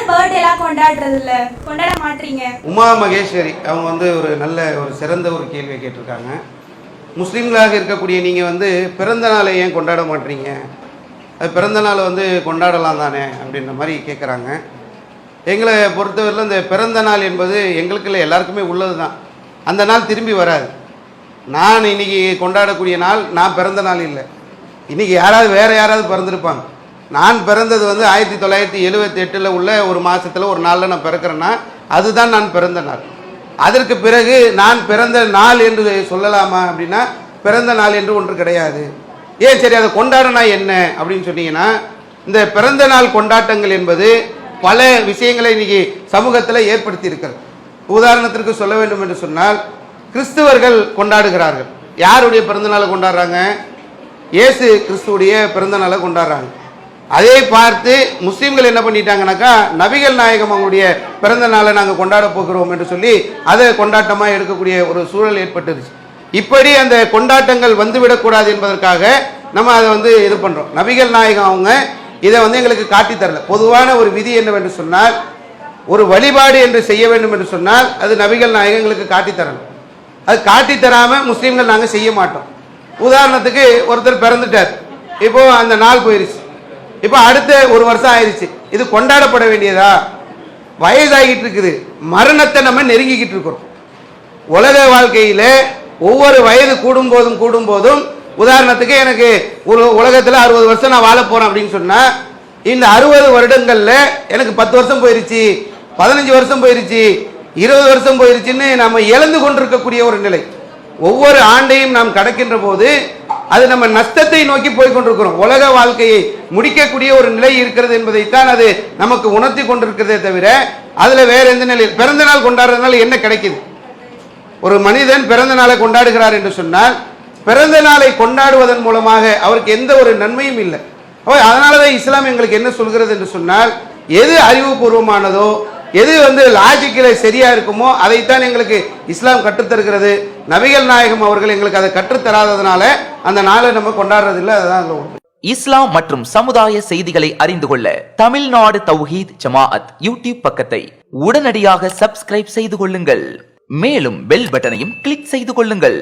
Birthday எல்லாம் கொண்டாடுறது இல்ல, கொண்டாட மாட்டீங்க? உமா மகேஸ்வரி அவங்க ஒரு நல்ல சிறந்த ஒரு கேள்வியை கேட்டிருக்காங்க. முஸ்லீம்களாக இருக்கக்கூடிய நீங்கள் பிறந்த நாளை ஏன் கொண்டாட மாட்டீங்க? அது பிறந்த நாள் கொண்டாடலாம் தானே அப்படின்ற மாதிரி கேட்குறாங்க. எங்களை பொறுத்தவரையில் இந்த பிறந்த நாள் என்பது எங்களுக்கு இல்லை, எல்லாருக்குமே உள்ளது தான். அந்த நாள் திரும்பி வராது. நான் இன்றைக்கி கொண்டாடக்கூடிய நாள் நான் பிறந்த நாள் இல்லை. இன்றைக்கி வேறு யாராவது பிறந்திருப்பாங்க. நான் பிறந்தது 1978 உள்ள ஒரு மாதத்தில் ஒரு நாளில் நான் பிறக்கிறேன்னா அதுதான் நான் பிறந்த நாள். அதற்கு பிறகு நான் பிறந்த நாள் என்று சொல்லலாமா அப்படின்னா பிறந்த நாள் என்று ஒன்று கிடையாது. ஏன் சரி அதை கொண்டாடனா என்ன அப்படின்னு சொன்னீங்கன்னா, இந்த பிறந்த நாள் கொண்டாட்டங்கள் என்பது பல விஷயங்களை இன்னைக்கு சமூகத்தில் ஏற்படுத்தி இருக்கிறது. உதாரணத்திற்கு சொல்ல வேண்டும் என்று சொன்னால், கிறிஸ்துவர்கள் கொண்டாடுகிறார்கள். யாருடைய பிறந்த நாளை கொண்டாடுறாங்க? இயேசு கிறிஸ்துவுடைய பிறந்த நாளை கொண்டாடுறாங்க. அதை பார்த்து முஸ்லீம்கள் என்ன பண்ணிட்டாங்கனாக்கா, நபிகள் நாயகம் அவங்களுடைய பிறந்த நாளை நாங்கள் கொண்டாட போகிறோம் என்று சொல்லி அதை கொண்டாட்டமாக எடுக்கக்கூடிய ஒரு சூழல் ஏற்பட்டுருச்சு. இப்படி அந்த கொண்டாட்டங்கள் வந்துவிடக்கூடாது என்பதற்காக நம்ம அதை இது பண்ணுறோம். நபிகள் நாயகம் அவங்க இதை எங்களுக்கு காட்டித்தரல. பொதுவான ஒரு விதி என்னவென்று சொன்னால், ஒரு வழிபாடு என்று செய்ய வேண்டும் என்று சொன்னால் அது நபிகள் நாயகம் எங்களுக்கு காட்டித்தரணும். அது காட்டித்தராமல் முஸ்லீம்கள் நாங்கள் செய்ய மாட்டோம். உதாரணத்துக்கு ஒருத்தர் பிறந்துட்டார், இப்போ அந்த நாள் போயிருச்சு, இப்போ அடுத்த ஒரு வருஷம் ஆயிடுச்சு, இது கொண்டாடப்பட வேண்டியதா? வயதாகிட்டு இருக்குது, மரணத்தை நம்ம நெருங்கிக்கிட்டு இருக்கிறோம். உலக வாழ்க்கையில் ஒவ்வொரு வயது கூடும்போதும் உதாரணத்துக்கு எனக்கு ஒரு உலகத்தில் 60 வருஷம் நான் வாழ போகிறேன் அப்படின்னு சொன்னால், இந்த 60 வருடங்களில் எனக்கு 10 வருஷம் போயிருச்சு, 15 வருஷம் போயிருச்சு, 20 வருஷம் போயிருச்சுன்னு நம்ம இழந்து கொண்டிருக்கக்கூடிய ஒரு நிலை. ஒவ்வொரு ஆண்டையும் நாம் கடக்கின்ற போது அது நம்ம நஷ்டத்தை நோக்கி போய் கொண்டிருக்கிறோம். உலக வாழ்க்கையை முடிக்கக்கூடிய ஒரு நிலை இருக்கிறது என்பதைத்தான் அது நமக்கு உணர்த்தி கொண்டிருக்கிறதே தவிர அதில் வேற எந்த நிலையில் பிறந்த நாள் கொண்டாடுறதுனால என்ன கிடைக்குது? ஒரு மனிதன் பிறந்த நாளை கொண்டாடுகிறார் என்று சொன்னால், பிறந்த நாளை கொண்டாடுவதன் மூலமாக அவருக்கு எந்த ஒரு நன்மையும் இல்லை. அதனால தான் இஸ்லாம் எங்களுக்கு என்ன சொல்கிறது என்று சொன்னால், எது அறிவுபூர்வமானதோ, எது லாஜிக்கில் சரியா இருக்குமோ அதைத்தான் எங்களுக்கு இஸ்லாம் கற்றுத்தருகிறது. நபிகள் நாயகம் அவர்கள் எங்களுக்கு அதை கற்றுத்தராததுனால அந்த நாளை நம்ம கொண்டாடுறதில்லை. அதுதான் இஸ்லாம் மற்றும் சமுதாய செய்திகளை அறிந்து கொள்ள தமிழ்நாடு தௌஹீத் ஜமாஅத் யூடியூப் பக்கத்தை உடனடியாக சப்ஸ்கிரைப் செய்து கொள்ளுங்கள். மேலும் பெல் பட்டனையும் கிளிக் செய்து கொள்ளுங்கள்.